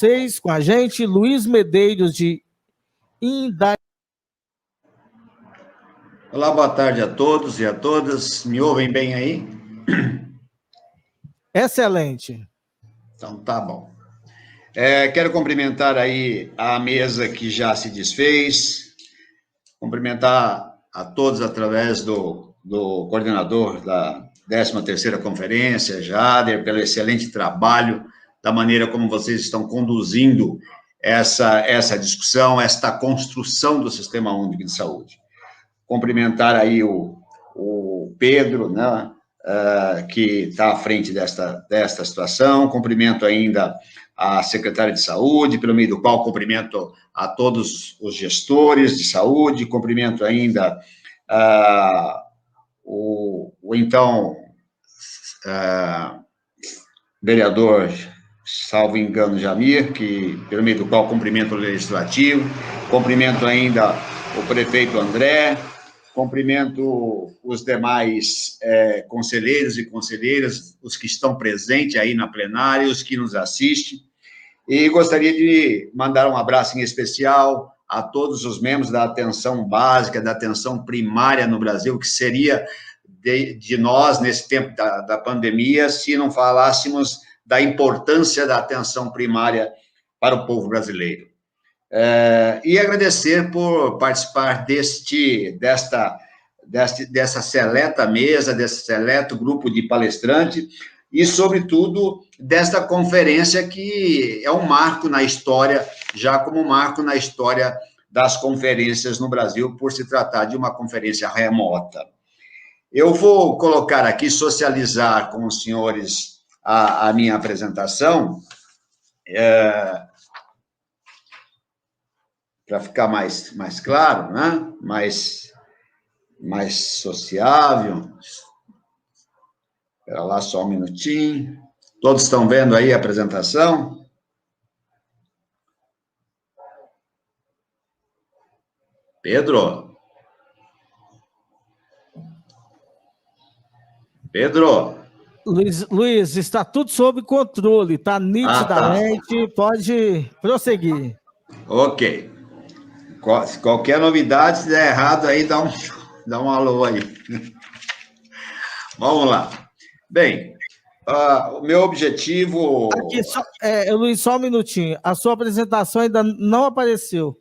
Vocês com a gente, Luiz Medeiros de Indaiatuba. Olá, boa tarde a todos e a todas. Me ouvem bem aí? Excelente. Então, tá bom. Quero cumprimentar aí a mesa que já se desfez, cumprimentar a todos através do coordenador da 13ª Conferência, Jader, pelo excelente trabalho, da maneira como vocês estão conduzindo essa discussão, esta construção do Sistema Único de Saúde. Cumprimentar aí o Pedro, né, que está à frente desta situação. Cumprimento ainda a secretária de Saúde, pelo meio do qual cumprimento a todos os gestores de saúde, cumprimento ainda o então vereador, salvo engano, Jamir, pelo meio do qual cumprimento o Legislativo, cumprimento ainda o prefeito André, cumprimento os demais conselheiros e conselheiras, os que estão presentes aí na plenária, os que nos assistem, e gostaria de mandar um abraço em especial a todos os membros da atenção básica, da atenção primária no Brasil, que seria de nós, nesse tempo da pandemia, se não falássemos da importância da atenção primária para o povo brasileiro. E agradecer por participar dessa seleta mesa, desse seleto grupo de palestrantes, e, sobretudo, desta conferência que é um marco na história, já como um marco na história das conferências no Brasil, por se tratar de uma conferência remota. Eu vou colocar aqui, socializar com os senhores a minha apresentação, para ficar mais claro, né? mais sociável. Espera lá só um minutinho. Todos estão vendo aí a apresentação? Pedro? Luiz, está tudo sob controle, está nitidamente, pode prosseguir. Ok. Qualquer novidade, se der errado, aí dá um alô aí. Vamos lá. Bem, o meu objetivo... Aqui, Luiz, só um minutinho. A sua apresentação ainda não apareceu.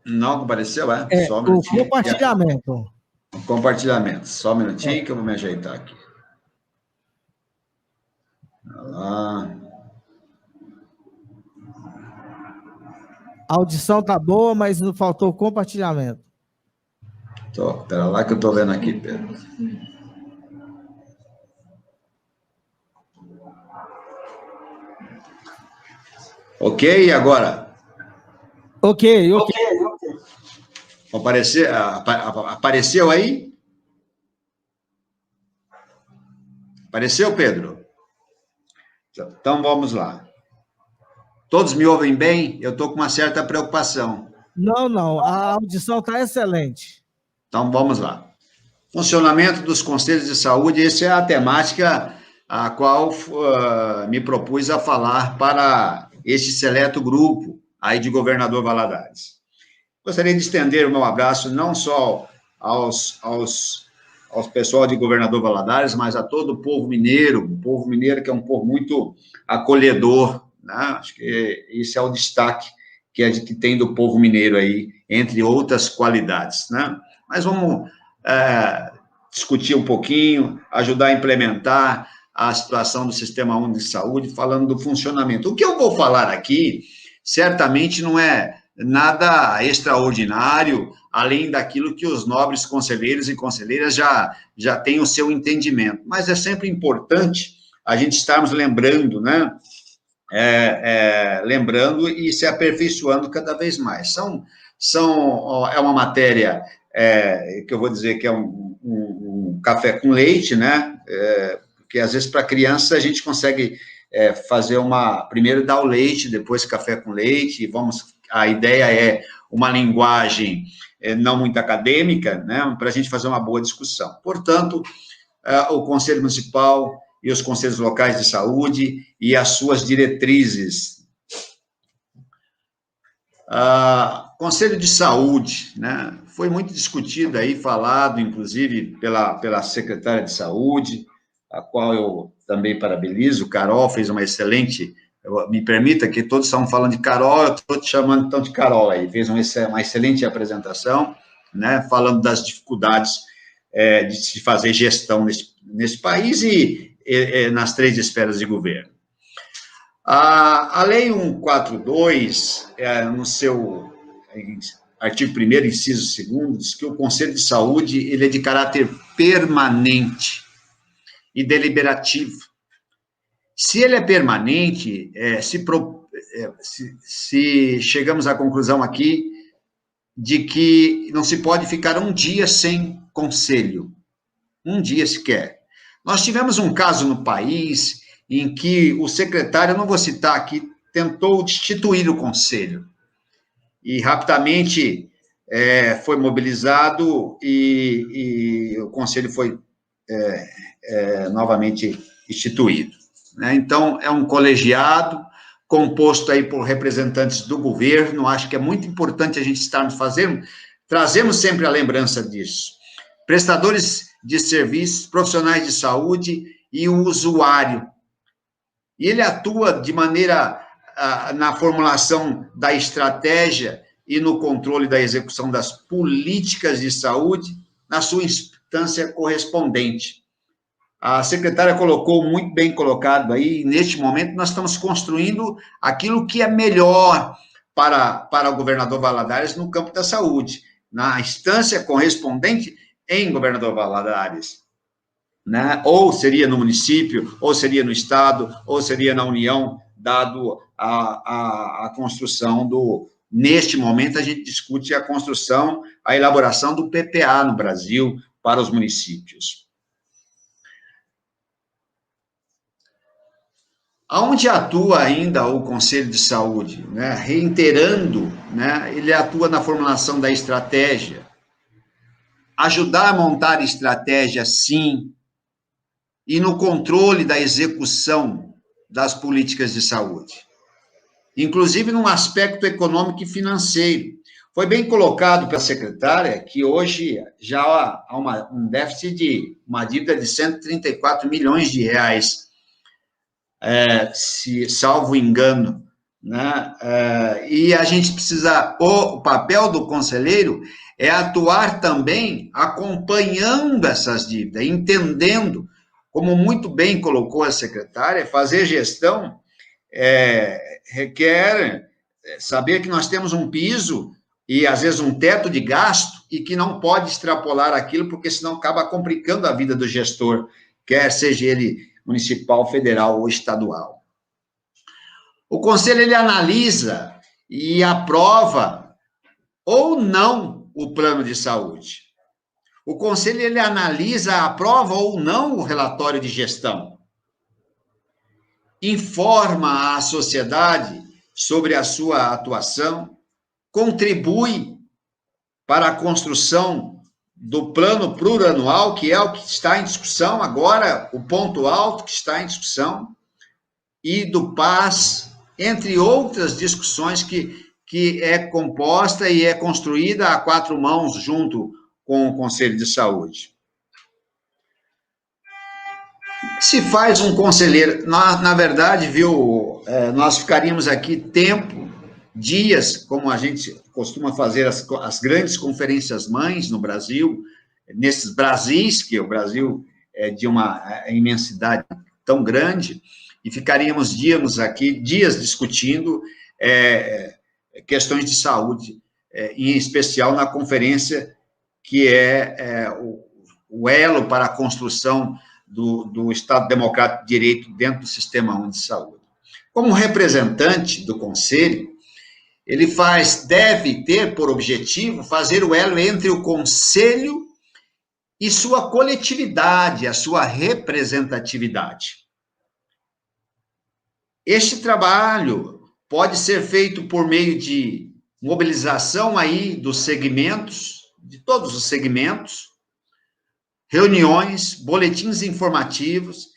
Não apareceu, Só um minutinho. O compartilhamento. Compartilhamento. Só um minutinho que eu vou me ajeitar aqui. A audição tá boa, mas não faltou compartilhamento. Espera lá que eu estou vendo aqui, Pedro. Ok, agora? Ok. Apareceu aí? Apareceu, Pedro? Então, vamos lá. Todos me ouvem bem? Eu estou com uma certa preocupação. Não, a audição está excelente. Então, vamos lá. Funcionamento dos conselhos de saúde, essa é a temática a qual me propus a falar para este seleto grupo aí de Governador Valadares. Gostaria de estender o meu abraço não só aos pessoal de Governador Valadares, mas a todo o povo mineiro que é um povo muito acolhedor, né? Acho que esse é o destaque que tem do povo mineiro aí, entre outras qualidades, né? Mas vamos discutir um pouquinho, ajudar a implementar a situação do Sistema Único de Saúde, falando do funcionamento. O que eu vou falar aqui, certamente não é nada extraordinário, além daquilo que os nobres conselheiros e conselheiras já têm o seu entendimento. Mas é sempre importante a gente estarmos lembrando, né? Lembrando e se aperfeiçoando cada vez mais. É uma matéria que eu vou dizer que é um café com leite, né? Porque, às vezes, para criança, a gente consegue fazer primeiro dar o leite, depois café com leite, a ideia é uma linguagem não muito acadêmica, né, para a gente fazer uma boa discussão. Portanto, o Conselho Municipal e os Conselhos Locais de Saúde e as suas diretrizes Conselho de Saúde, né? Foi muito discutido aí, falado, inclusive, pela secretária de Saúde, a qual eu também parabenizo. Carol fez uma excelente... Me permita que todos estão falando de Carol, eu estou te chamando então de Carol aí. Fez uma excelente apresentação, né? Falando das dificuldades de se fazer gestão nesse país e nas 3 esferas de governo. A Lei 142, no seu artigo 1º, inciso 2º, diz que o Conselho de Saúde ele é de caráter permanente e deliberativo. Se ele é permanente, se chegamos à conclusão aqui de que não se pode ficar um dia sem conselho, um dia sequer. Nós tivemos um caso no país em que o secretário, eu não vou citar aqui, tentou destituir o conselho. E rapidamente foi mobilizado e o conselho foi novamente instituído. Né? Então, é um colegiado composto aí por representantes do governo. Acho que é muito importante a gente estarmos fazendo, trazemos sempre a lembrança disso. Prestadores de serviços, profissionais de saúde e o usuário. E ele atua de maneira, na formulação da estratégia e no controle da execução das políticas de saúde, na sua instância correspondente. A secretária colocou muito bem colocado aí, neste momento nós estamos construindo aquilo que é melhor para o governador Valadares no campo da saúde, na instância correspondente em governador Valadares, né? Ou seria no município, ou seria no estado, ou seria na União, dado a construção neste momento a gente discute a construção, a elaboração do PPA no Brasil para os municípios. Aonde atua ainda o Conselho de Saúde? Né? Reiterando, né? Ele atua na formulação da estratégia, ajudar a montar estratégia, sim, e no controle da execução das políticas de saúde, inclusive num aspecto econômico e financeiro. Foi bem colocado pela secretária que hoje já há um déficit de uma dívida de 134 milhões de reais, se salvo engano, né? E a gente precisa, o papel do conselheiro é atuar também acompanhando essas dívidas, entendendo, como muito bem colocou a secretária, fazer gestão requer saber que nós temos um piso e, às vezes, um teto de gasto e que não pode extrapolar aquilo, porque senão acaba complicando a vida do gestor, quer seja ele municipal, federal ou estadual. O conselho, ele analisa e aprova ou não o plano de saúde. O conselho, ele analisa, aprova ou não o relatório de gestão. Informa a sociedade sobre a sua atuação, contribui para a construção do plano plurianual, que é o que está em discussão agora, o ponto alto que está em discussão, e do PAS, entre outras discussões que é composta e é construída a 4 mãos junto com o Conselho de Saúde. O que se faz um conselheiro? Na verdade, viu, nós ficaríamos aqui dias, como a gente costuma fazer as grandes conferências mães no Brasil, nesses Brasis, que o Brasil é de uma imensidade tão grande, e ficaríamos dias discutindo questões de saúde, em especial na conferência que é o elo para a construção do Estado Democrático de Direito dentro do Sistema Único de Saúde. Como representante do Conselho, ele deve ter por objetivo fazer o elo entre o Conselho e sua coletividade, a sua representatividade. Este trabalho pode ser feito por meio de mobilização aí dos segmentos, de todos os segmentos, reuniões, boletins informativos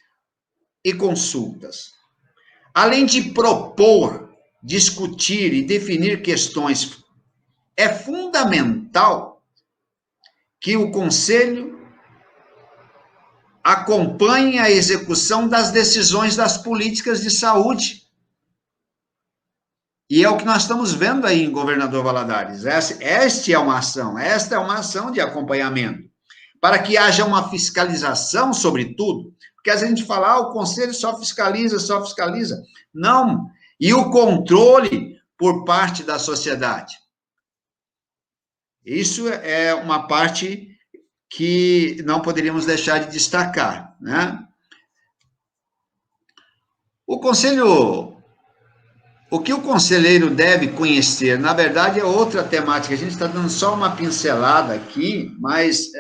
e consultas. Além de propor discutir e definir questões, é fundamental que o Conselho acompanhe a execução das decisões das políticas de saúde. E é o que nós estamos vendo aí em Governador Valadares. Esta é uma ação de acompanhamento, para que haja uma fiscalização sobre tudo, porque às vezes a gente fala, o Conselho só fiscaliza. Não, e o controle por parte da sociedade. Isso é uma parte que não poderíamos deixar de destacar, né? O que o conselheiro deve conhecer, na verdade, é outra temática. A gente está dando só uma pincelada aqui, mas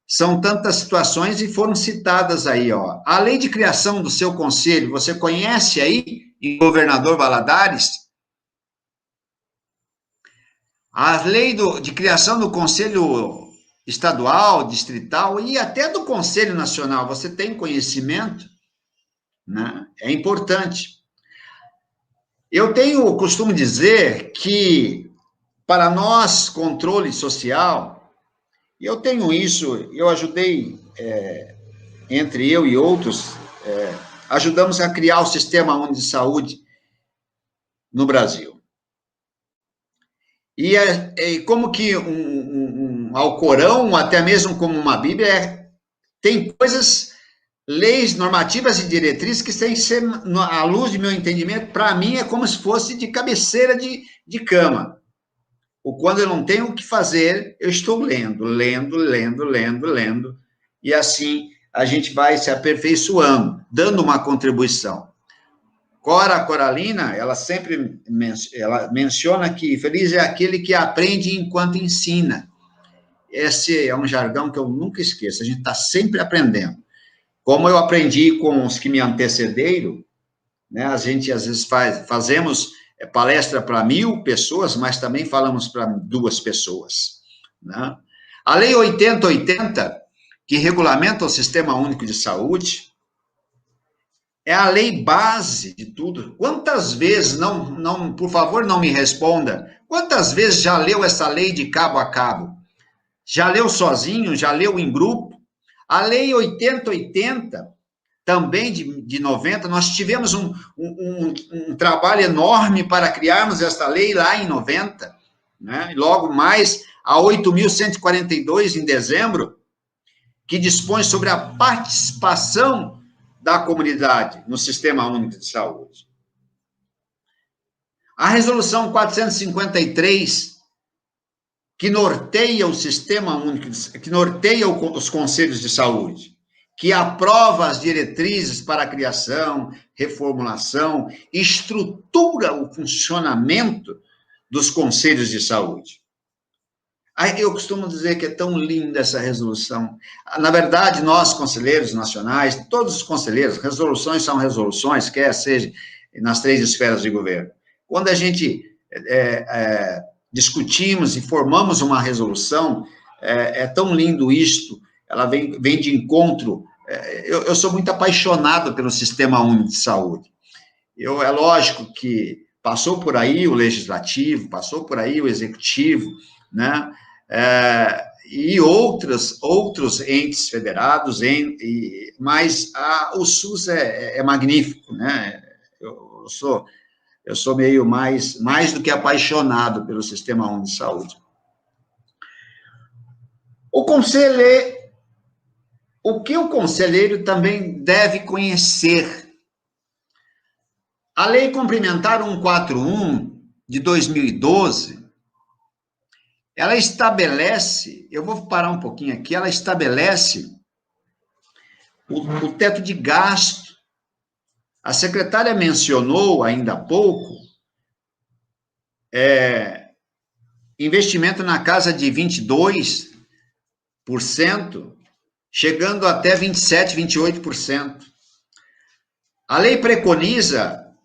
são tantas situações e foram citadas aí, ó. A lei de criação do seu conselho, você conhece aí, em Governador Valadares? A lei de criação do Conselho Estadual, Distrital e até do Conselho Nacional, você tem conhecimento? Né? É importante. Eu tenho o costume de dizer que, para nós, controle social, eu tenho isso, eu ajudei, entre eu e outros, ajudamos a criar o Sistema Único de Saúde no Brasil. E como que um Alcorão, até mesmo como uma Bíblia, tem coisas, leis, normativas e diretrizes que têm que ser, à luz do meu entendimento, para mim é como se fosse de cabeceira de cama. Ou quando eu não tenho o que fazer, eu estou lendo, e assim a gente vai se aperfeiçoando, dando uma contribuição. Cora Coralina, ela sempre menciona que feliz é aquele que aprende enquanto ensina. Esse é um jargão que eu nunca esqueço, a gente está sempre aprendendo. Como eu aprendi com os que me antecederam, né, a gente às vezes fazemos palestra para 1.000 pessoas, mas também falamos para 2 pessoas. Né? A Lei 8080, que regulamenta o Sistema Único de Saúde, é a lei base de tudo. Quantas vezes, por favor, não me responda, quantas vezes já leu essa lei de cabo a cabo? Já leu sozinho, já leu em grupo? A Lei 8080, também de 90, nós tivemos um trabalho enorme para criarmos esta lei lá em 90, né? E logo mais a 8.142, em dezembro, que dispõe sobre a participação da comunidade no Sistema Único de Saúde. A Resolução 453, que norteia o Sistema Único, que norteia os Conselhos de Saúde, que aprova as diretrizes para a criação, reformulação, estrutura o funcionamento dos Conselhos de Saúde. Eu costumo dizer que é tão linda essa resolução. Na verdade, nós, conselheiros nacionais, todos os conselheiros, resoluções são resoluções, quer seja nas 3 esferas de governo. Quando a gente discutimos e formamos uma resolução, é tão lindo isto, ela vem de encontro. Eu sou muito apaixonado pelo Sistema Único de Saúde. É lógico que passou por aí o Legislativo, passou por aí o Executivo, né? E outros entes federados, mas o SUS é magnífico, né? Eu sou meio mais do que apaixonado pelo Sistema Único de Saúde. O que o conselheiro também deve conhecer? A Lei Complementar 141, de 2012, ela estabelece, eu vou parar um pouquinho aqui, ela estabelece o teto de gasto. A secretária mencionou ainda há pouco investimento na casa de 22%, chegando até 27%, 28%. A lei preconiza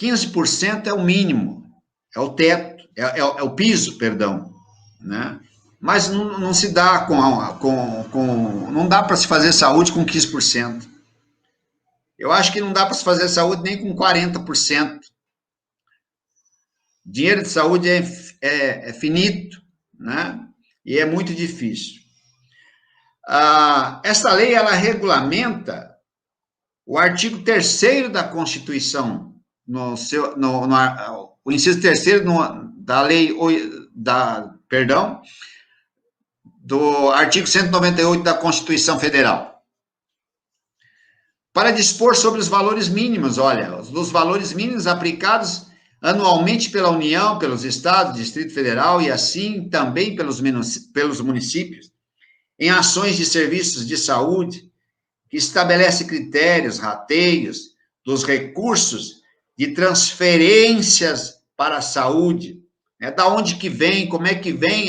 15% é o mínimo, é o teto, é o piso, perdão, né? Mas não se dá não dá para se fazer saúde com 15%. Eu acho que não dá para se fazer saúde nem com 40%. Dinheiro de saúde é finito, né? E é muito difícil. Essa lei, ela regulamenta o artigo 3º da Constituição, o inciso 3º da lei, do artigo 198 da Constituição Federal, para dispor sobre os valores mínimos, dos valores mínimos aplicados anualmente pela União, pelos estados, Distrito Federal e assim também pelos municípios, em ações de serviços de saúde, que estabelece critérios, rateios dos recursos de transferências para a saúde, né? Da onde que vem, como é que vem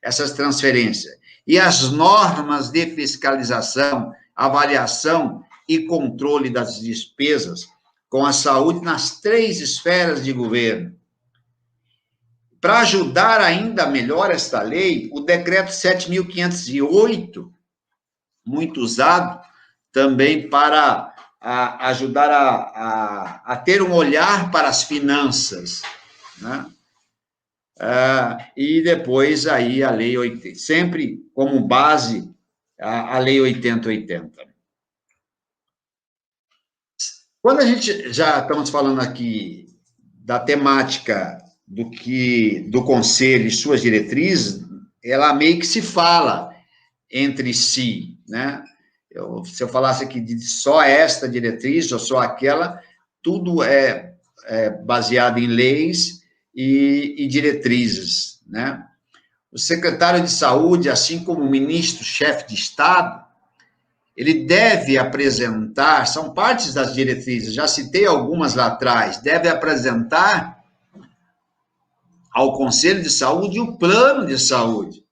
essas transferências, e as normas de fiscalização, avaliação e controle das despesas com a saúde nas 3 esferas de governo. Para ajudar ainda melhor esta lei, o decreto 7.508, muito usado também para ajudar a ter um olhar para as finanças, né? E depois aí a lei 80, sempre como base a lei 8080. Quando a gente já estamos falando aqui da temática do Conselho e suas diretrizes, ela meio que se fala entre si, né? Se eu falasse aqui de só esta diretriz ou só aquela, tudo é baseado em leis e diretrizes, né? O secretário de Saúde, assim como o ministro-chefe de Estado, ele deve apresentar, são partes das diretrizes, já citei algumas lá atrás, deve apresentar ao Conselho de Saúde o plano de saúde,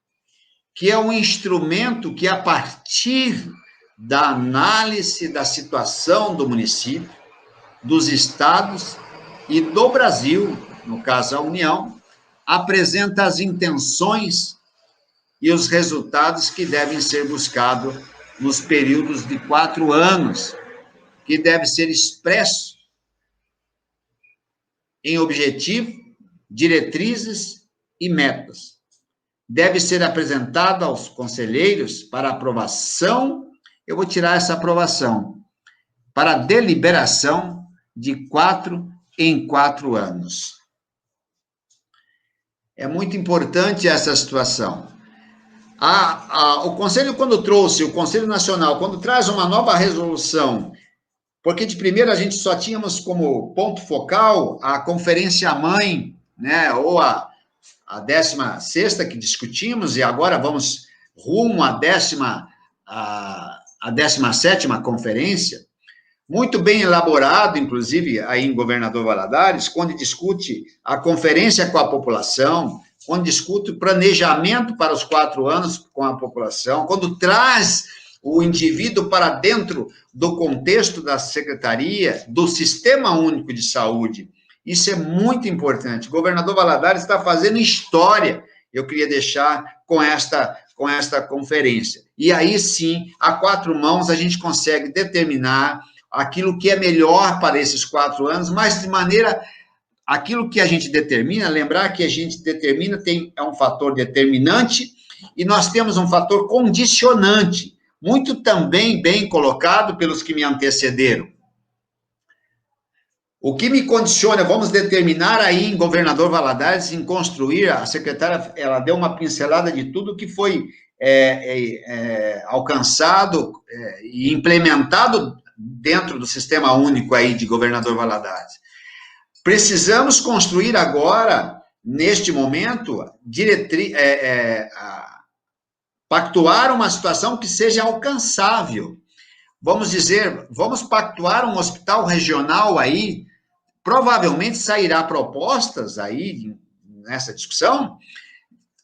que é um instrumento que, a partir da análise da situação do município, dos estados e do Brasil, no caso a União, apresenta as intenções e os resultados que devem ser buscados nos períodos de 4 anos, que deve ser expresso em objetivo, diretrizes e metas. Deve ser apresentado aos conselheiros para aprovação, eu vou tirar essa aprovação, para deliberação de 4 em 4 anos. É muito importante essa situação. O Conselho, o Conselho Nacional, quando traz uma nova resolução, porque de primeiro a gente só tínhamos como ponto focal a conferência-mãe, né, ou a 16ª que discutimos, e agora vamos rumo à 17ª conferência, muito bem elaborado, inclusive, aí em Governador Valadares, quando discute a conferência com a população, quando discute o planejamento para os 4 anos com a população, quando traz o indivíduo para dentro do contexto da secretaria, do Sistema Único de Saúde. Isso é muito importante. O governador Valadares está fazendo história, eu queria deixar com esta conferência. E aí, sim, a 4 mãos, a gente consegue determinar aquilo que é melhor para esses 4 anos, mas de maneira... Aquilo que a gente determina, lembrar que a gente determina é um fator determinante e nós temos um fator condicionante, muito também bem colocado pelos que me antecederam. O que me condiciona, vamos determinar aí em Governador Valadares, em construir, a secretária, ela deu uma pincelada de tudo que foi alcançado e implementado dentro do Sistema Único aí de Governador Valadares. Precisamos construir agora, neste momento, pactuar uma situação que seja alcançável. Vamos dizer, vamos pactuar um hospital regional aí, provavelmente sairá propostas aí, nessa discussão,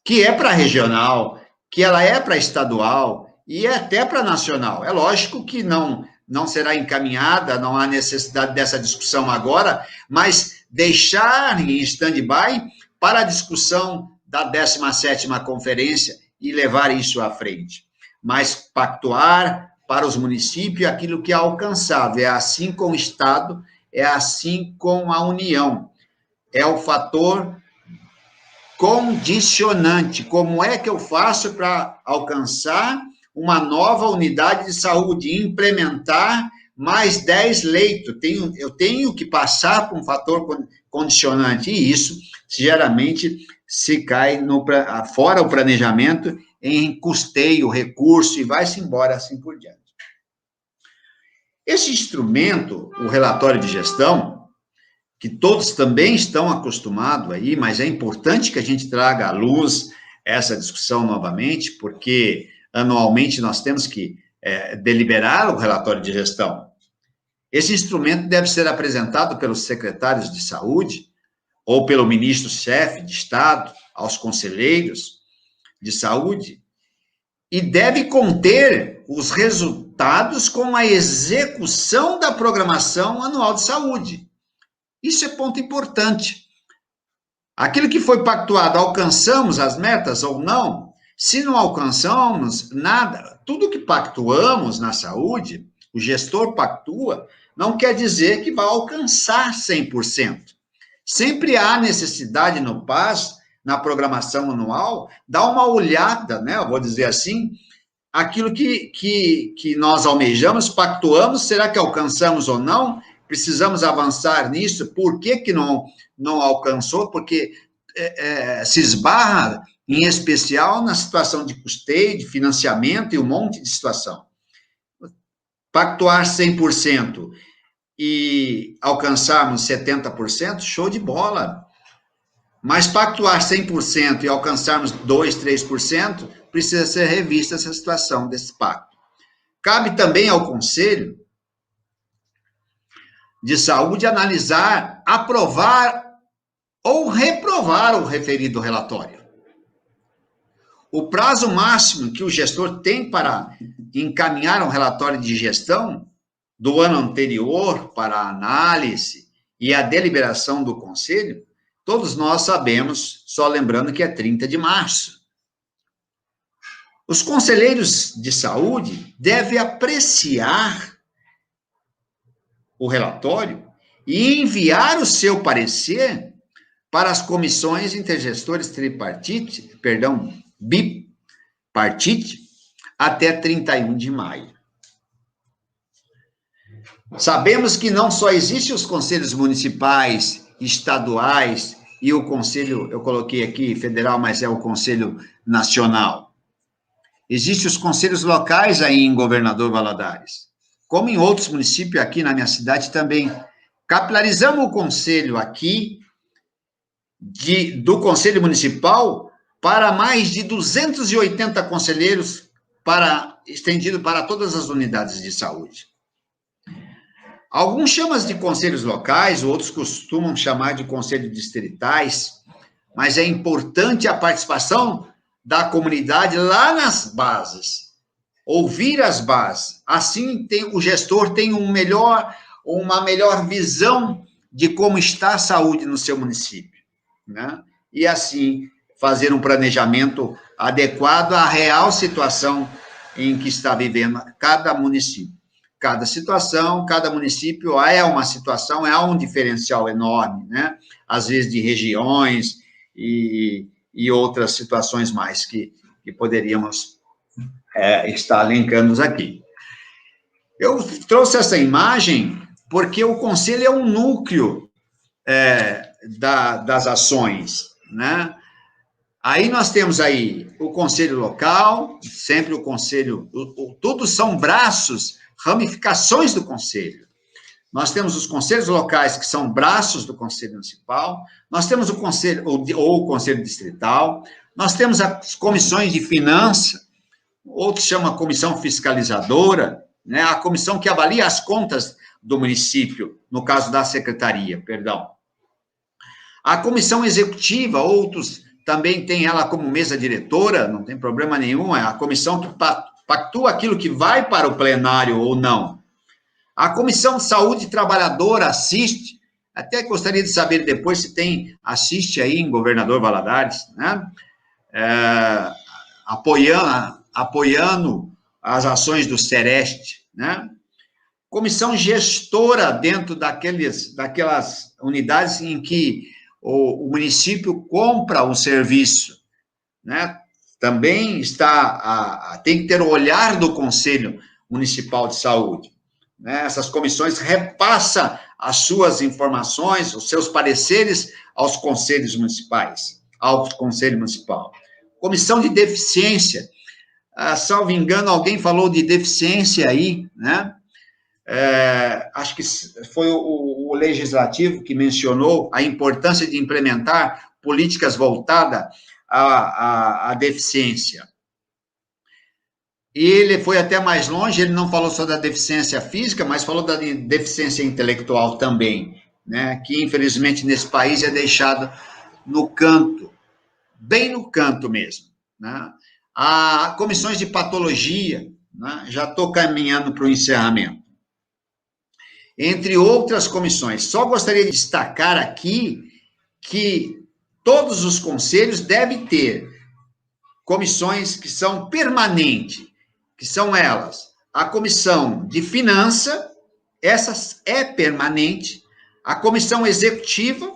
que é para regional, que ela é para estadual e até para nacional. É lógico que não será encaminhada, não há necessidade dessa discussão agora, mas deixar em stand-by para a discussão da 17ª conferência e levar isso à frente. Mas pactuar para os municípios aquilo que é alcançável. É assim com o Estado, é assim com a União. É o fator condicionante. Como é que eu faço para alcançar uma nova unidade de saúde, implementar mais 10 leitos? Eu tenho que passar por um fator condicionante, e isso geralmente se cai fora o planejamento, em custeio, recurso, e vai-se embora assim por diante. Esse instrumento, o relatório de gestão, que todos também estão acostumados aí, mas é importante que a gente traga à luz essa discussão novamente, porque anualmente nós temos que deliberar o relatório de gestão. Esse instrumento deve ser apresentado pelos secretários de saúde ou pelo ministro-chefe de Estado aos conselheiros de saúde e deve conter os resultados com a execução da programação anual de saúde. Isso é ponto importante. Aquilo que foi pactuado, alcançamos as metas ou não? Se não alcançamos nada, tudo que pactuamos na saúde, o gestor pactua, não quer dizer que vai alcançar 100%. Sempre há necessidade no PAS, na programação anual, dar uma olhada, né? Eu vou dizer assim, aquilo que nós almejamos, pactuamos, será que alcançamos ou não? Precisamos avançar nisso? Por que não alcançou? Porque se esbarra, em especial, na situação de custeio, de financiamento e um monte de situação. Pactuar 100% e alcançarmos 70%, show de bola. Mas pactuar 100% e alcançarmos 2%, 3%, precisa ser revista essa situação desse pacto. Cabe também ao Conselho de Saúde analisar, aprovar ou reprovar o referido relatório. O prazo máximo que o gestor tem para encaminhar um relatório de gestão do ano anterior para a análise e a deliberação do Conselho, todos nós sabemos, só lembrando que é 30 de março. Os conselheiros de saúde devem apreciar o relatório e enviar o seu parecer para as comissões intergestores bipartite, até 31 de maio. Sabemos que não só existem os conselhos municipais, estaduais e o conselho, eu coloquei aqui federal, mas é o conselho nacional. Existem os conselhos locais aí em Governador Valadares, como em outros municípios aqui na minha cidade também. Capilarizamos o conselho aqui, do Conselho Municipal, para mais de 280 conselheiros, estendido para todas as unidades de saúde. Alguns chamam de conselhos locais, outros costumam chamar de conselhos distritais, mas é importante a participação da comunidade lá nas bases, ouvir as bases. Assim, o gestor tem uma melhor visão de como está a saúde no seu município, né? E assim, fazer um planejamento adequado à real situação em que está vivendo cada município. Cada situação, cada município é uma situação, é um diferencial enorme, né? Às vezes de regiões e outras situações mais que poderíamos estar linkando aqui. Eu trouxe essa imagem porque o conselho é um núcleo das ações, né? Aí nós temos aí o conselho local, sempre o conselho, todos são braços, ramificações do conselho. Nós temos os conselhos locais, que são braços do conselho municipal, nós temos o conselho, ou o conselho distrital, nós temos as comissões de finanças, outros chamam a comissão fiscalizadora, né, a comissão que avalia as contas do município, no caso da secretaria, perdão. A comissão executiva, outros também têm ela como mesa diretora, não tem problema nenhum, é a comissão que pactua aquilo que vai para o plenário ou não. A Comissão de Saúde Trabalhadora assiste, até gostaria de saber depois se assiste aí em Governador Valadares, né? Apoiando as ações do Sereste, né? Comissão gestora dentro daquelas unidades em que o município compra o serviço, né? Também tem que ter o olhar do Conselho Municipal de Saúde, né? Essas comissões repassam as suas informações, os seus pareceres aos conselhos municipais, ao Conselho Municipal. Comissão de deficiência, salvo engano, alguém falou de deficiência aí, né? Acho que foi o legislativo que mencionou a importância de implementar políticas voltadas à deficiência. E ele foi até mais longe, ele não falou só da deficiência física, mas falou da deficiência intelectual também, né? Que infelizmente nesse país é deixado no canto, bem no canto mesmo, né? Há comissões de patologia, né? Já estou caminhando para o encerramento. Entre outras comissões. Só gostaria de destacar aqui que todos os conselhos devem ter comissões que são permanentes, que são elas. A comissão de finança, essa é permanente. A comissão executiva,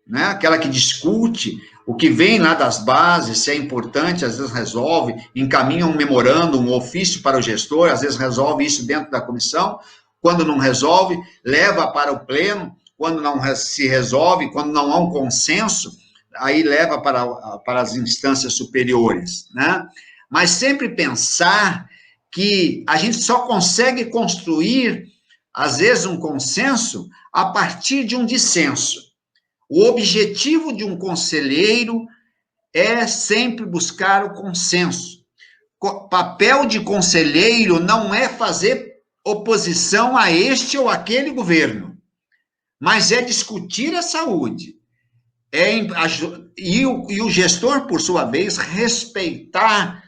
né, aquela que discute o que vem lá das bases, se é importante, às vezes resolve, encaminha um memorando, um ofício para o gestor, às vezes resolve isso dentro da comissão. Quando não resolve, leva para o pleno. Quando não se resolve, quando não há um consenso, aí leva para as instâncias superiores, né? Mas sempre pensar que a gente só consegue construir, às vezes, um consenso a partir de um dissenso. O objetivo de um conselheiro é sempre buscar o consenso. O papel de conselheiro não é fazer oposição a este ou aquele governo, mas é discutir a saúde. E o gestor, por sua vez, respeitar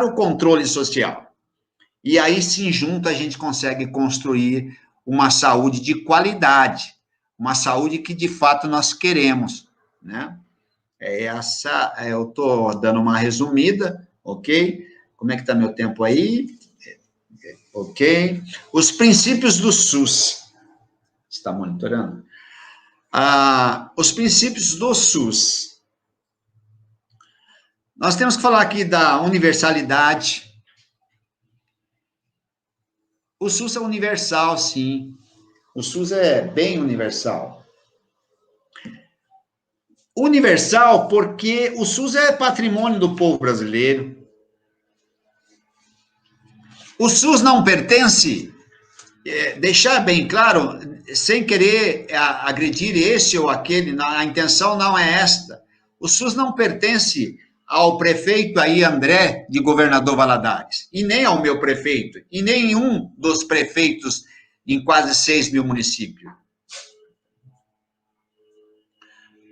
o controle social. E aí, sim, junto, a gente consegue construir uma saúde de qualidade, uma saúde que, de fato, nós queremos, né? Eu estou dando uma resumida, ok? Como é que está meu tempo aí? Ok. Os princípios do SUS. Está monitorando? Os princípios do SUS. Nós temos que falar aqui da universalidade. O SUS é universal, sim. O SUS é bem universal. Universal porque o SUS é patrimônio do povo brasileiro. O SUS não pertence, deixar bem claro, sem querer agredir esse ou aquele, a intenção não é esta. O SUS não pertence ao prefeito aí, André, de Governador Valadares, e nem ao meu prefeito, e nenhum dos prefeitos em quase 6 mil municípios.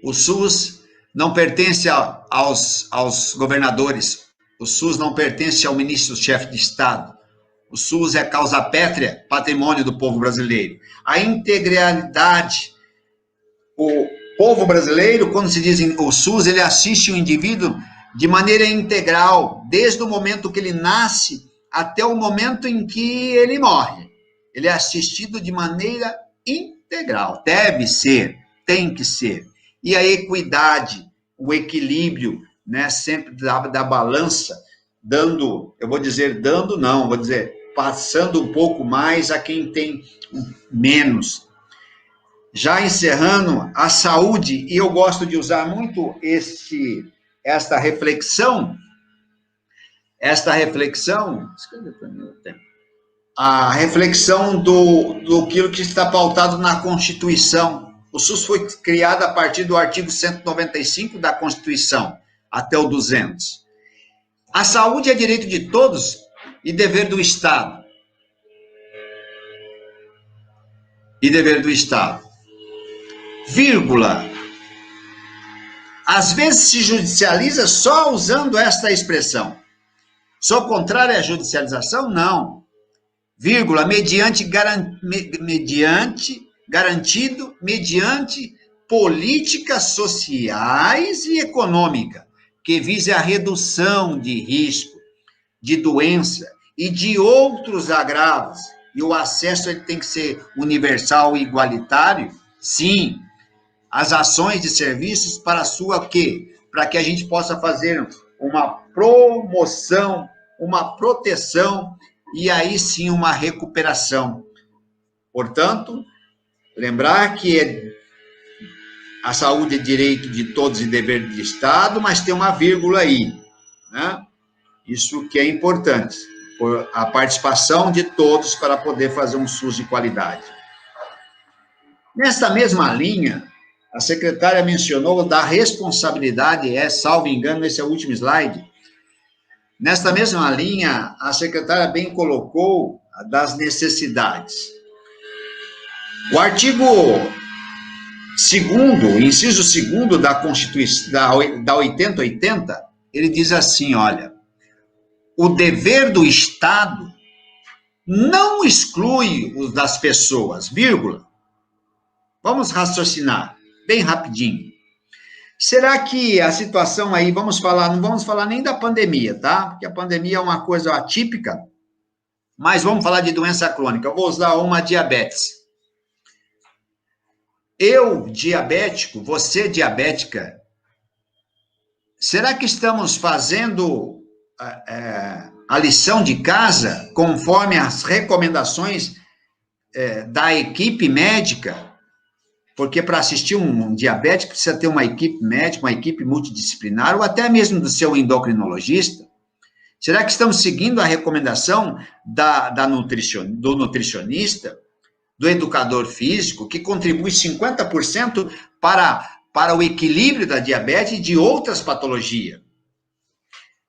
O SUS não pertence aos governadores, o SUS não pertence ao ministro-chefe de Estado. O SUS é causa pétrea, patrimônio do povo brasileiro. A integralidade, o povo brasileiro, quando se diz o SUS, ele assiste o indivíduo de maneira integral, desde o momento que ele nasce até o momento em que ele morre. Ele é assistido de maneira integral. Deve ser, tem que ser. E a equidade, o equilíbrio, né, sempre da balança, passando um pouco mais a quem tem menos. Já encerrando, a saúde, e eu gosto de usar muito esta reflexão, a reflexão do que está pautado na Constituição. O SUS foi criado a partir do artigo 195 da Constituição, até o 200. A saúde é direito de todos e dever do Estado. Vírgula. Às vezes se judicializa só usando esta expressão. Sou contrário à judicialização? Não. Vírgula, garantido mediante políticas sociais e econômicas, que vise a redução de risco, de doença e de outros agravos, e o acesso ele tem que ser universal e igualitário, sim, as ações de serviços para a sua quê? Para que a gente possa fazer uma promoção, uma proteção e aí sim uma recuperação. Portanto, lembrar que a saúde é direito de todos e dever do Estado, mas tem uma vírgula aí, né? Isso que é importante, a participação de todos para poder fazer um SUS de qualidade. Nessa mesma linha, a secretária mencionou da responsabilidade, salvo engano, esse é o último slide. Nesta mesma linha, a secretária bem colocou das necessidades. O artigo 2º, inciso 2º da Constituição, da 8080, ele diz assim, olha, o dever do Estado não exclui os das pessoas, vírgula. Vamos raciocinar bem rapidinho. Será que a situação aí, não vamos falar nem da pandemia, tá? Porque a pandemia é uma coisa atípica, mas vamos falar de doença crônica. Eu vou usar uma diabetes. Eu, diabético, você, diabética, será que estamos fazendo a lição de casa conforme as recomendações da equipe médica? Porque para assistir um diabético precisa ter uma equipe médica, uma equipe multidisciplinar, ou até mesmo do seu endocrinologista. Será que estamos seguindo a recomendação do nutricionista, do educador físico, que contribui 50% para o equilíbrio da diabetes e de outras patologias?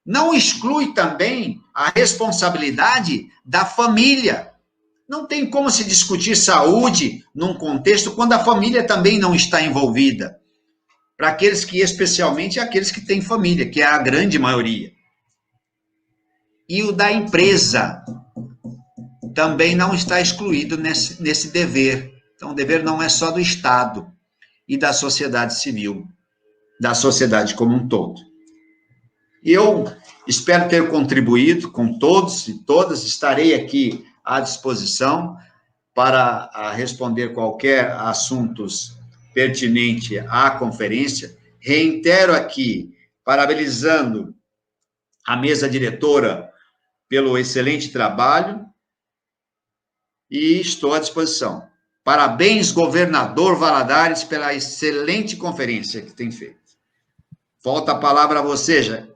Não exclui também a responsabilidade da família. Não tem como se discutir saúde num contexto quando a família também não está envolvida. Para aqueles que, especialmente, aqueles que têm família, que é a grande maioria. E o da empresa também não está excluído nesse dever. Então, o dever não é só do Estado e da sociedade civil, da sociedade como um todo. Eu espero ter contribuído com todos e todas, estarei aqui à disposição para responder qualquer assuntos pertinente à conferência. Reitero aqui, parabenizando a mesa diretora pelo excelente trabalho e estou à disposição. Parabéns, governador Valadares, pela excelente conferência que tem feito. Volta a palavra a você,